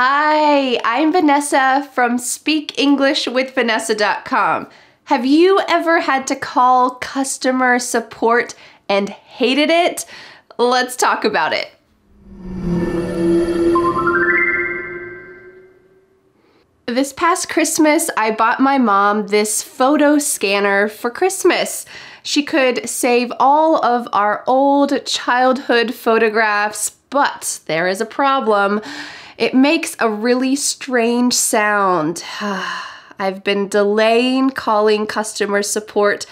Hi, I'm Vanessa from speakenglishwithvanessa.com. Have you ever had to call customer support and hated it? Let's talk about it. This past Christmas, I bought my mom this photo scanner for Christmas. She could save all of our old childhood photographs, but there is a problem. It makes a really strange sound. I've been delaying calling customer support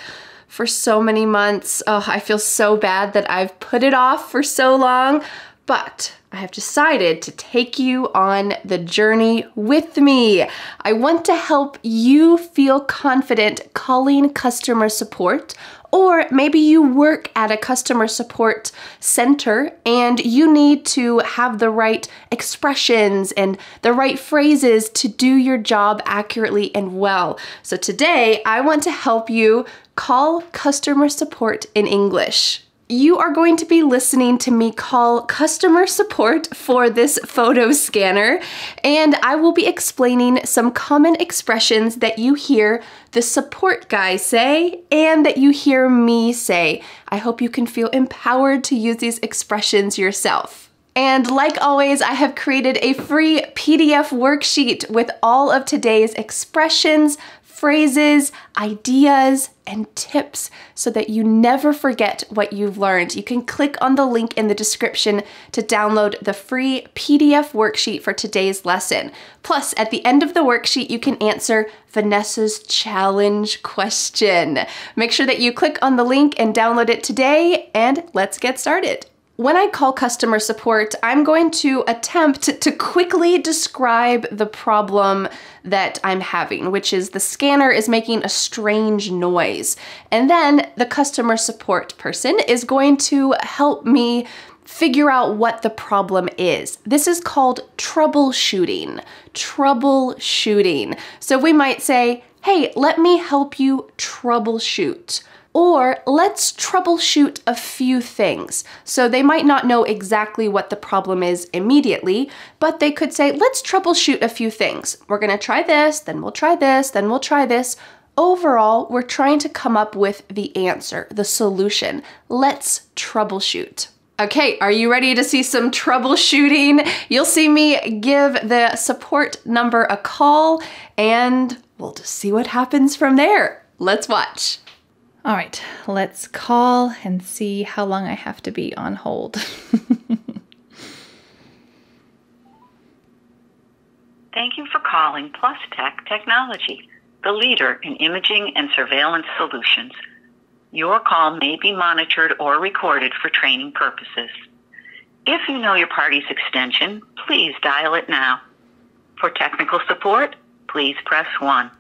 for so many months. Oh, I feel so bad that I've put it off for so long, but I have decided to take you on the journey with me. I want to help you feel confident calling customer support, or maybe you work at a customer support center and you need to have the right expressions and the right phrases to do your job accurately and well. So today, I want to help you call customer support in English. You are going to be listening to me call customer support for this photo scanner, and I will be explaining some common expressions that you hear the support guy say and that you hear me say. I hope you can feel empowered to use these expressions yourself. And like always, I have created a free PDF worksheet with all of today's expressions, phrases, ideas, and tips so that you never forget what you've learned. You can click on the link in the description to download the free PDF worksheet for today's lesson. Plus, at the end of the worksheet, you can answer Vanessa's challenge question. Make sure that you click on the link and download it today, and let's get started. When I call customer support, I'm going to attempt to quickly describe the problem that I'm having, which is the scanner is making a strange noise. And then the customer support person is going to help me figure out what the problem is. This is called troubleshooting. Troubleshooting. So we might say, hey, let me help you troubleshoot. Or let's troubleshoot a few things. So they might not know exactly what the problem is immediately, but they could say, let's troubleshoot a few things. We're gonna try this, then we'll try this, then we'll try this. Overall, we're trying to come up with the answer, the solution. Let's troubleshoot. Okay, are you ready to see some troubleshooting? You'll see me give the support number a call, and we'll just see what happens from there. Let's watch. All right, let's call and see how long I have to be on hold. Thank you for calling Plus Tech Technology, the leader in imaging and surveillance solutions. Your call may be monitored or recorded for training purposes. If you know your party's extension, please dial it now. For technical support, please press 1.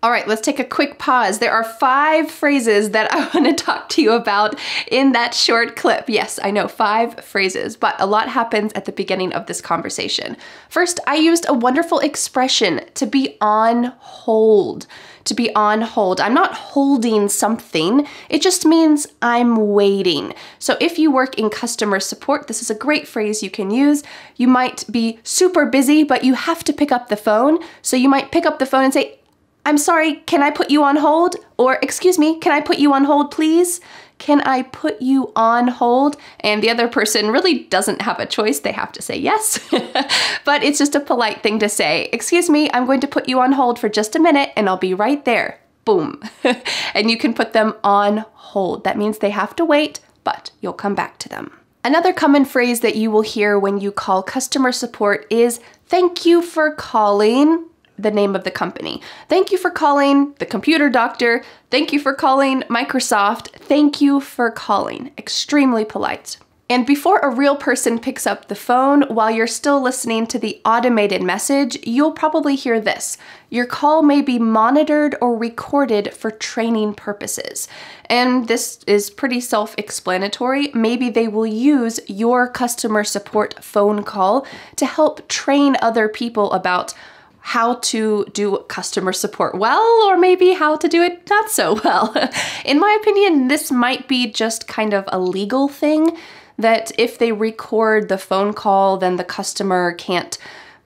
All right, let's take a quick pause. There are 5 phrases that I want to talk to you about in that short clip. Yes, I know, 5 phrases, but a lot happens at the beginning of this conversation. First, I used a wonderful expression, to be on hold. To be on hold. I'm not holding something. It just means I'm waiting. So if you work in customer support, this is a great phrase you can use. You might be super busy, but you have to pick up the phone. So you might pick up the phone and say, I'm sorry, can I put you on hold? Or, excuse me, can I put you on hold, please? Can I put you on hold? And the other person really doesn't have a choice. They have to say yes. But it's just a polite thing to say. Excuse me, I'm going to put you on hold for just a minute and I'll be right there. Boom. And you can put them on hold. That means they have to wait, but you'll come back to them. Another common phrase that you will hear when you call customer support is, thank you for calling the name of the company. Thank you for calling the computer doctor. Thank you for calling Microsoft. Thank you for calling. Extremely polite. And before a real person picks up the phone, while you're still listening to the automated message, you'll probably hear this. Your call may be monitored or recorded for training purposes. And this is pretty self-explanatory. Maybe they will use your customer support phone call to help train other people about how to do customer support well, or maybe how to do it not so well. In my opinion, this might be just kind of a legal thing. that if they record the phone call, then the customer can't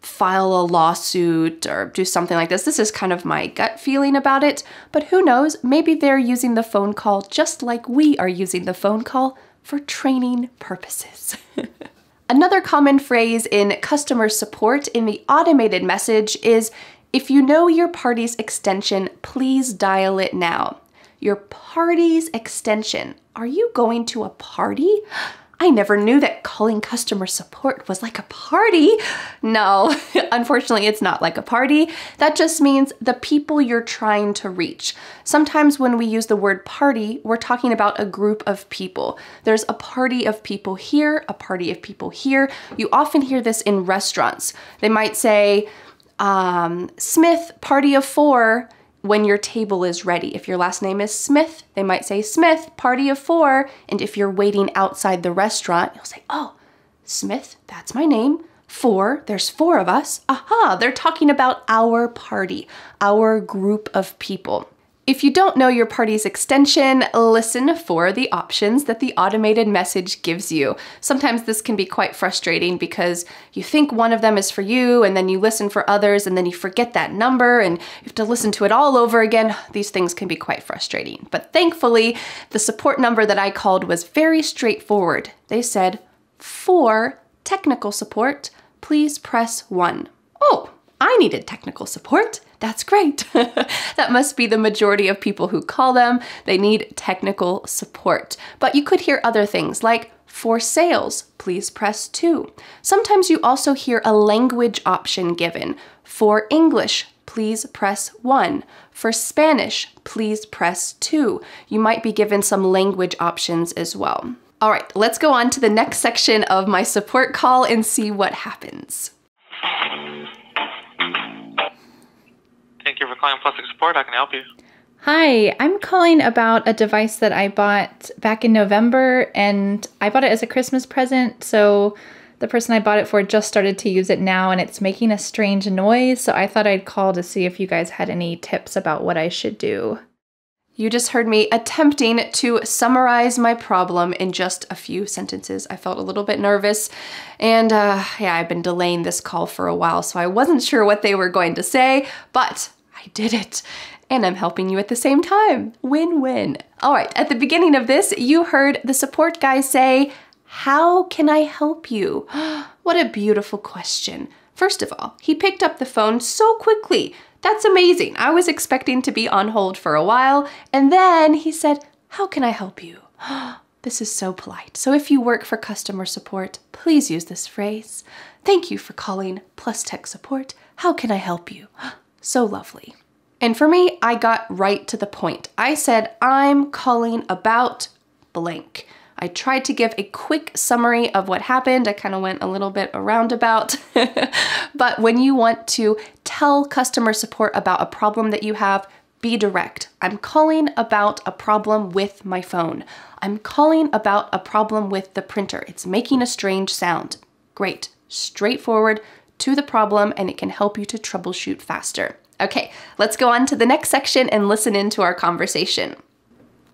file a lawsuit or do something like this. This is kind of my gut feeling about it, but who knows? Maybe they're using the phone call just like we are using the phone call for training purposes. Another common phrase in customer support in the automated message is, if you know your party's extension, please dial it now. Your party's extension. Are you going to a party? I never knew that calling customer support was like a party. No, unfortunately, it's not like a party. That just means the people you're trying to reach. Sometimes when we use the word party, we're talking about a group of people. There's a party of people here, a party of people here. You often hear this in restaurants. They might say, Smith, party of 4, when your table is ready. If your last name is Smith, they might say Smith, party of 4. And if you're waiting outside the restaurant, you'll say, oh, Smith, that's my name. 4, there's 4 of us. Aha, they're talking about our party, our group of people. If you don't know your party's extension, listen for the options that the automated message gives you. Sometimes this can be quite frustrating because you think one of them is for you and then you listen for others and then you forget that number and you have to listen to it all over again. These things can be quite frustrating. But thankfully, the support number that I called was very straightforward. They said, for technical support, please press 1. Oh, I needed technical support. That's great. That must be the majority of people who call them. They need technical support. But you could hear other things like, for sales, please press 2. Sometimes you also hear a language option given. For English, please press 1. For Spanish, please press 2. You might be given some language options as well. All right, let's go on to the next section of my support call and see what happens. Thank you for calling Plastic Support. How can I help you? Hi, I'm calling about a device that I bought back in November, and I bought it as a Christmas present, so the person I bought it for just started to use it now, and it's making a strange noise, so I thought I'd call to see if you guys had any tips about what I should do. You just heard me attempting to summarize my problem in just a few sentences. I felt a little bit nervous, and yeah, I've been delaying this call for a while, so I wasn't sure what they were going to say, but I did it, and I'm helping you at the same time. Win-win. All right, at the beginning of this, you heard the support guy say, how can I help you? What a beautiful question. First of all, he picked up the phone so quickly. That's amazing. I was expecting to be on hold for a while, and then he said, how can I help you? This is so polite. So if you work for customer support, please use this phrase. Thank you for calling Plus Tech Support. How can I help you? So lovely. And for me, I got right to the point. I said, I'm calling about blank. I tried to give a quick summary of what happened. I kind of went a little bit roundabout. But when you want to tell customer support about a problem that you have, be direct. I'm calling about a problem with my phone. I'm calling about a problem with the printer. It's making a strange sound. Great. Straightforward to the problem, and it can help you to troubleshoot faster. Okay, let's go on to the next section and listen into our conversation.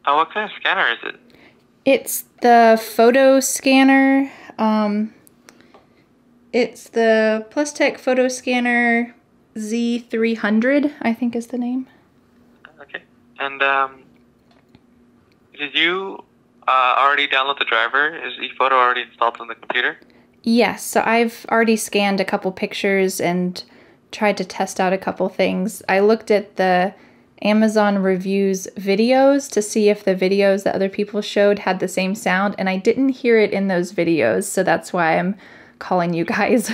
What kind of scanner is it? It's the photo scanner. It's the Plustech photo scanner Z300, I think is the name. Okay. And did you already download the driver? Is ePhoto already installed on the computer? Yes, so I've already scanned a couple pictures and tried to test out a couple things. I looked at the Amazon reviews videos to see if the videos that other people showed had the same sound, and I didn't hear it in those videos, so that's why I'm calling you guys.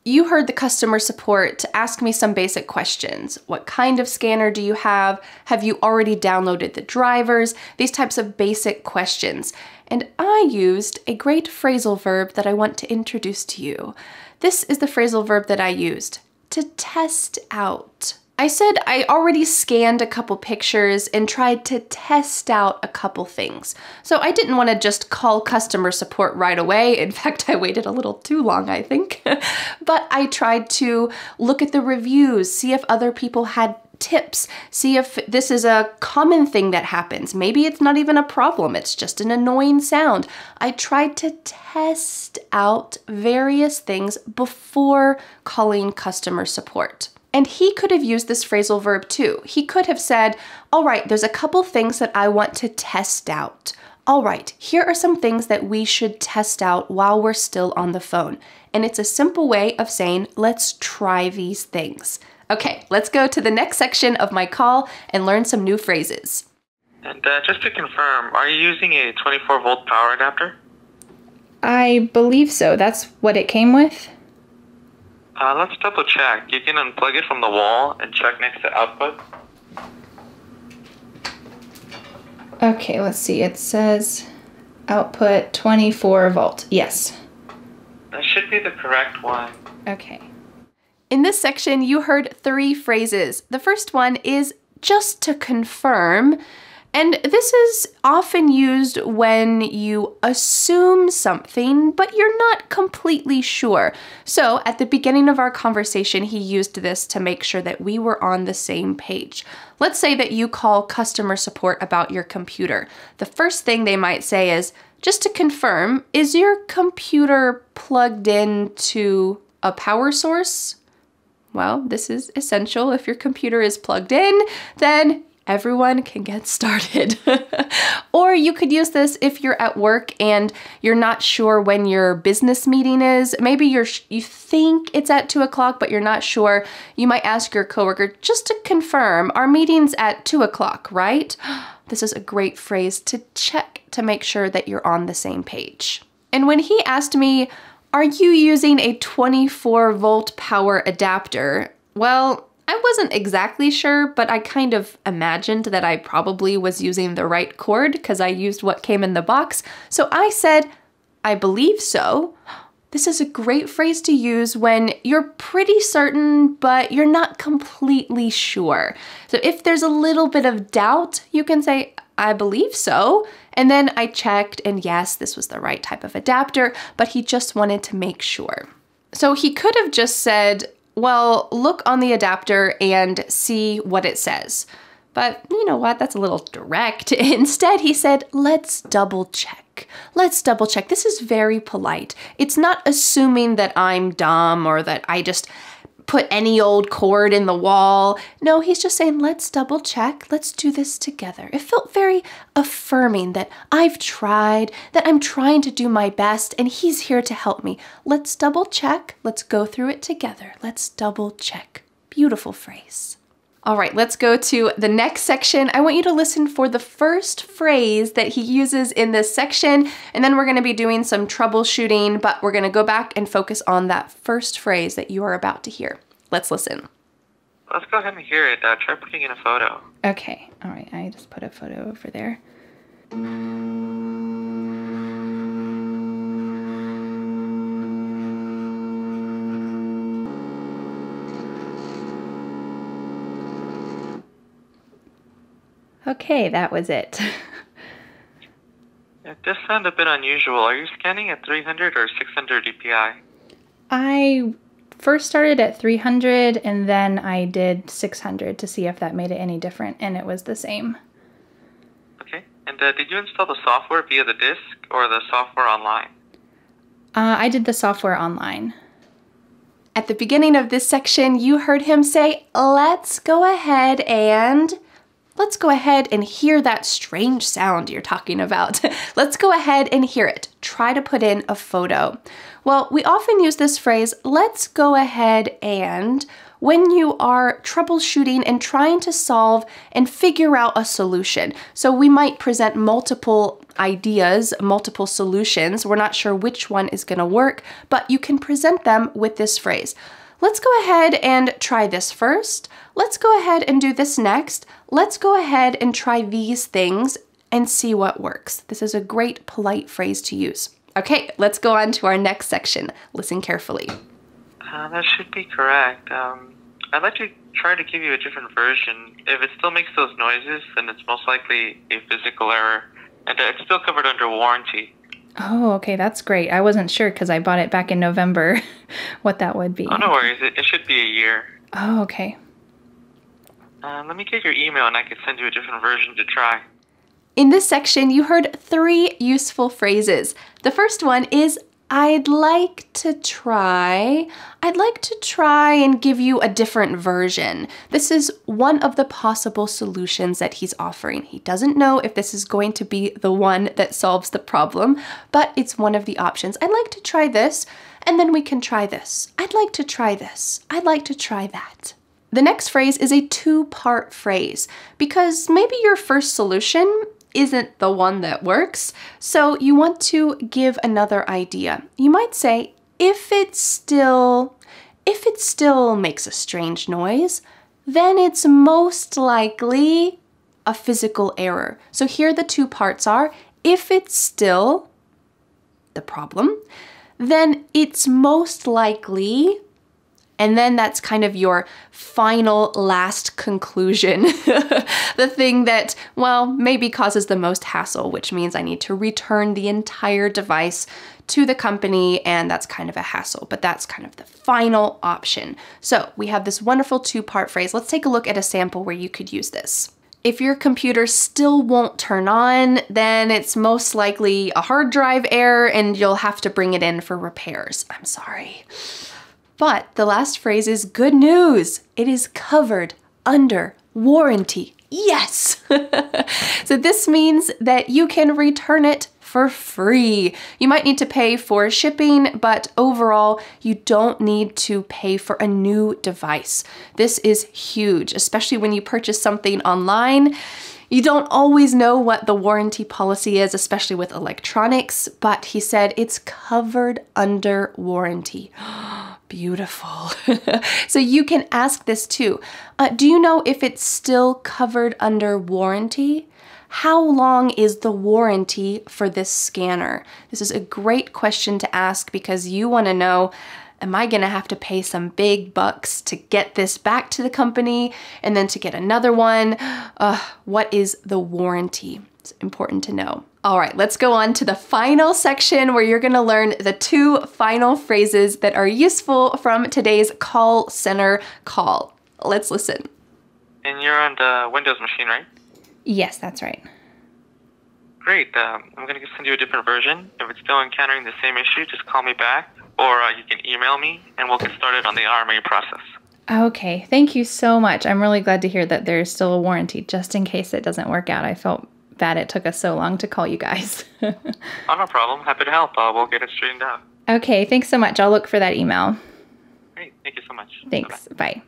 You heard the customer support ask me some basic questions. What kind of scanner do you have? Have you already downloaded the drivers? These types of basic questions. And I used a great phrasal verb that I want to introduce to you. This is the phrasal verb that I used, to test out. I said I already scanned a couple pictures and tried to test out a couple things. So I didn't want to just call customer support right away. In fact, I waited a little too long, I think. But I tried to look at the reviews, see if other people had tips, see if this is a common thing that happens. Maybe it's not even a problem, it's just an annoying sound. I tried to test out various things before calling customer support. And he could have used this phrasal verb too. He could have said, all right, there's a couple things that I want to test out. All right, here are some things that we should test out while we're still on the phone. And it's a simple way of saying, let's try these things. Okay, let's go to the next section of my call and learn some new phrases. And just to confirm, are you using a 24-volt power adapter? I believe so. That's what it came with? Let's double check. You can unplug it from the wall and check next to output. Okay, let's see. It says output 24 volt. Yes. That should be the correct one. Okay. In this section, you heard 3 phrases. The first one is just to confirm. And this is often used when you assume something, but you're not completely sure. So at the beginning of our conversation, he used this to make sure that we were on the same page. Let's say that you call customer support about your computer. The first thing they might say is, just to confirm, is your computer plugged into a power source? Well, this is essential. If your computer is plugged in, then everyone can get started. Or you could use this if you're at work and you're not sure when your business meeting is. Maybe you think it's at 2 o'clock, but you're not sure. You might ask your coworker, just to confirm, our meeting's at 2 o'clock, right? This is a great phrase to check to make sure that you're on the same page. And when he asked me, are you using a 24-volt power adapter? Well, I wasn't exactly sure, but I kind of imagined that I probably was using the right cord because I used what came in the box. So I said, I believe so. This is a great phrase to use when you're pretty certain, but you're not completely sure. So if there's a little bit of doubt, you can say, I believe so. And then I checked, and yes, this was the right type of adapter, but he just wanted to make sure. So he could have just said, well, look on the adapter and see what it says. But you know what? That's a little direct. Instead, he said, let's double check. Let's double check. This is very polite. It's not assuming that I'm dumb or that I just put any old cord in the wall. No, he's just saying, let's double check. Let's do this together. It felt very affirming that I've tried, that I'm trying to do my best, and he's here to help me. Let's double check. Let's go through it together. Let's double check. Beautiful phrase. All right, let's go to the next section. I want you to listen for the first phrase that he uses in this section, and then we're going to be doing some troubleshooting, but we're going to go back and focus on that first phrase that you are about to hear. Let's listen. Let's go ahead and hear it. Try putting in a photo. Okay, all right, I just put a photo over there. Okay, that was it. It does sound a bit unusual. Are you scanning at 300 or 600 dpi? I first started at 300 and then I did 600 to see if that made it any different, and it was the same. Okay. And did you install the software via the disk or the software online? I did the software online. At the beginning of this section, you heard him say, let's go ahead and hear that strange sound you're talking about. Let's go ahead and hear it. Try to put in a photo. Well, we often use this phrase, let's go ahead and, when you are troubleshooting and trying to solve and figure out a solution. So we might present multiple ideas, multiple solutions. We're not sure which one is going to work, but you can present them with this phrase. Let's go ahead and try this first. Let's go ahead and do this next. Let's go ahead and try these things and see what works. This is a great polite phrase to use. Okay, let's go on to our next section. Listen carefully. That should be correct. I'd like to try to give you a different version. If it still makes those noises, then it's most likely a physical error, and it's still covered under warranty. Oh, okay, that's great. I wasn't sure because I bought it back in November what that would be. Oh, no worries. It should be a year. Oh, okay. Let me get your email and I can send you a different version to try. In this section, you heard 3 useful phrases. The first one is, I'd like to try and give you a different version. This is one of the possible solutions that he's offering. He doesn't know if this is going to be the one that solves the problem, but it's one of the options. I'd like to try this, and then we can try this. I'd like to try this. I'd like to try that. The next phrase is a 2-part phrase because maybe your first solution isn't the one that works, so you want to give another idea. You might say, if it still makes a strange noise, then it's most likely a physical error. So here the 2 parts are, if it's still the problem, then it's most likely, and then that's kind of your final last conclusion. The thing that, well, maybe causes the most hassle, which means I need to return the entire device to the company, and that's kind of a hassle, but that's kind of the final option. So we have this wonderful 2-part phrase. Let's take a look at a sample where you could use this. If your computer still won't turn on, then it's most likely a hard drive error and you'll have to bring it in for repairs. I'm sorry. But the last phrase is good news. It is covered under warranty. Yes! So this means that you can return it for free. You might need to pay for shipping, but overall, you don't need to pay for a new device. This is huge, especially when you purchase something online. You don't always know what the warranty policy is, especially with electronics, but he said it's covered under warranty. Beautiful. So you can ask this too. Do you know if it's still covered under warranty? How long is the warranty for this scanner? This is a great question to ask because you want to know, am I going to have to pay some big bucks to get this back to the company and then to get another one? What is the warranty? It's important to know. All right, let's go on to the final section where you're going to learn the 2 final phrases that are useful from today's call center call. Let's listen. And you're on the Windows machine, right? Yes, that's right. Great. I'm going to send you a different version. If it's still encountering the same issue, just call me back or you can email me and we'll get started on the RMA process. Okay, thank you so much. I'm really glad to hear that there's still a warranty just in case it doesn't work out. I felt bad it took us so long to call you guys. Oh, no problem. Happy to help. We'll get it straightened out. Okay, thanks so much. I'll look for that email. Great. Thank you so much. Thanks. Bye.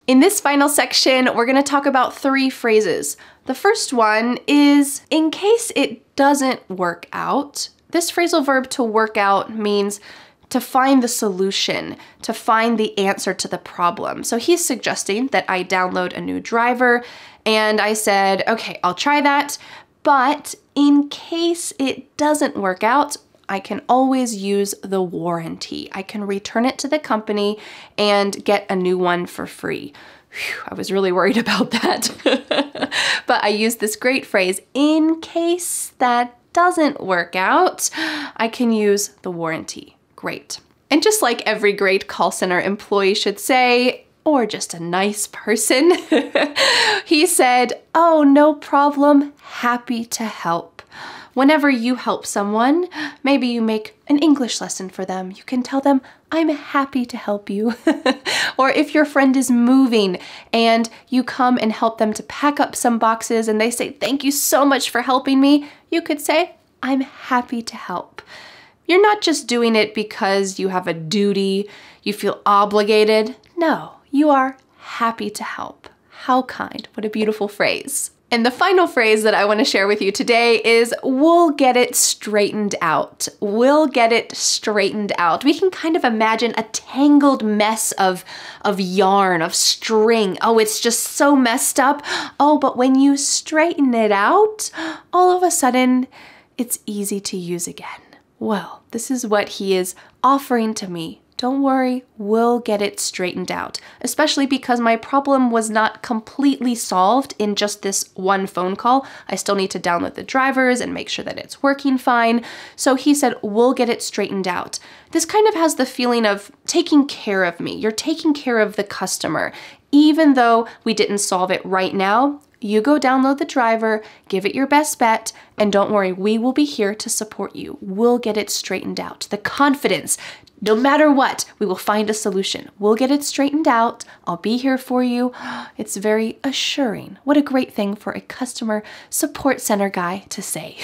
In this final section, we're going to talk about 3 phrases. The first one is, in case it doesn't work out. This phrasal verb to work out means to find the solution, to find the answer to the problem. So he's suggesting that I download a new driver, and I said, okay, I'll try that, but in case it doesn't work out, I can always use the warranty. I can return it to the company and get a new one for free. Whew, I was really worried about that. But I used this great phrase, in case that doesn't work out, I can use the warranty. Great. And just like every great call center employee should say, or just a nice person, he said, oh, no problem, happy to help. Whenever you help someone, maybe you make an English lesson for them, you can tell them, I'm happy to help you. Or if your friend is moving and you come and help them to pack up some boxes and they say, thank you so much for helping me, you could say, I'm happy to help. You're not just doing it because you have a duty, you feel obligated. No, you are happy to help. How kind. What a beautiful phrase. And the final phrase that I want to share with you today is, we'll get it straightened out. We'll get it straightened out. We can kind of imagine a tangled mess of yarn, of string. Oh, it's just so messed up. Oh, but when you straighten it out, all of a sudden, it's easy to use again. Well, this is what he is offering to me don't worry, we'll get it straightened out. Especially because my problem was not completely solved in just this one phone call. I still need to download the drivers and make sure that it's working fine. So he said, we'll get it straightened out. This kind of has the feeling of taking care of me. You're taking care of the customer. Even though we didn't solve it right now, you go download the driver, give it your best bet, and don't worry, we will be here to support you. We'll get it straightened out. The confidence, no matter what, we will find a solution. We'll get it straightened out. I'll be here for you. It's very assuring. What a great thing for a customer support center guy to say.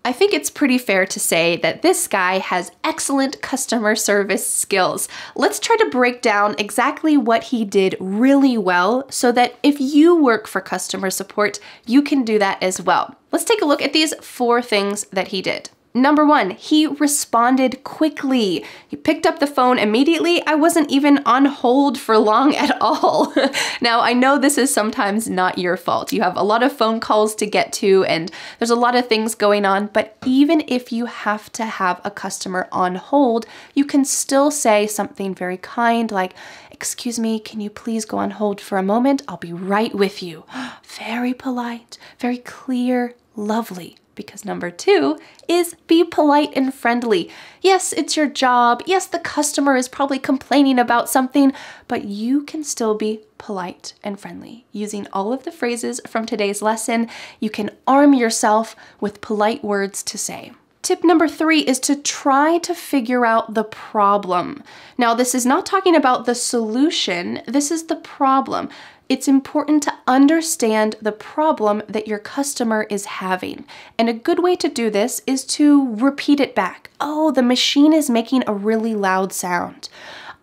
I think it's pretty fair to say that this guy has excellent customer service skills. Let's try to break down exactly what he did really well so that if you work for customer support, you can do that as well. Let's take a look at these 4 things that he did. Number 1, he responded quickly. He picked up the phone immediately. I wasn't even on hold for long at all. Now, I know this is sometimes not your fault. You have a lot of phone calls to get to and there's a lot of things going on, but even if you have to have a customer on hold, you can still say something very kind like, "Excuse me, can you please go on hold for a moment? I'll be right with you." Very polite, very clear, lovely. Because number 2 is be polite and friendly. Yes, it's your job. Yes, the customer is probably complaining about something, but you can still be polite and friendly. Using all of the phrases from today's lesson, you can arm yourself with polite words to say. Tip number 3 is to try to figure out the problem. Now, this is not talking about the solution. This is the problem. It's important to understand the problem that your customer is having. And a good way to do this is to repeat it back. Oh, the machine is making a really loud sound.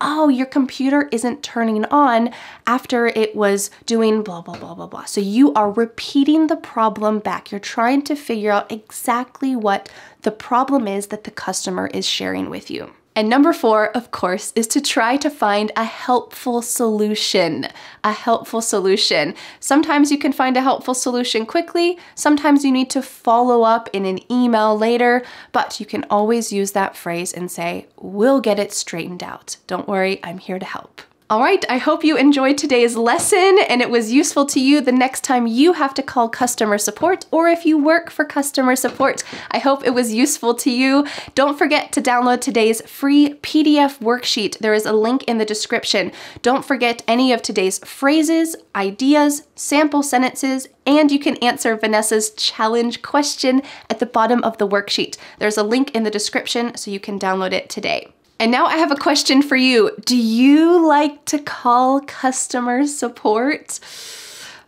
Oh, your computer isn't turning on after it was doing blah, blah, blah, blah, blah. So you are repeating the problem back. You're trying to figure out exactly what the problem is that the customer is sharing with you. And number 4, of course, is to try to find a helpful solution. A helpful solution. Sometimes you can find a helpful solution quickly. Sometimes you need to follow up in an email later, but you can always use that phrase and say, "We'll get it straightened out. Don't worry, I'm here to help." All right, I hope you enjoyed today's lesson and it was useful to you the next time you have to call customer support or if you work for customer support. I hope it was useful to you. Don't forget to download today's free PDF worksheet. There is a link in the description. Don't forget any of today's phrases, ideas, sample sentences, and you can answer Vanessa's challenge question at the bottom of the worksheet. There's a link in the description so you can download it today. And now I have a question for you. Do you like to call customer support?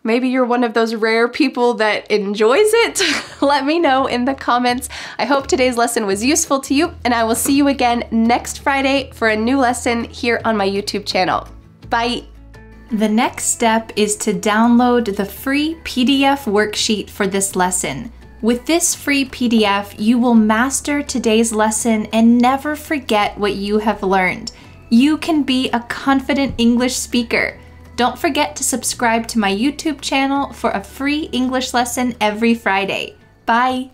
Maybe you're one of those rare people that enjoys it. Let me know in the comments. I hope today's lesson was useful to you, and I will see you again next Friday for a new lesson here on my YouTube channel. Bye. The next step is to download the free PDF worksheet for this lesson. With this free PDF, you will master today's lesson and never forget what you have learned. You can be a confident English speaker. Don't forget to subscribe to my YouTube channel for a free English lesson every Friday. Bye!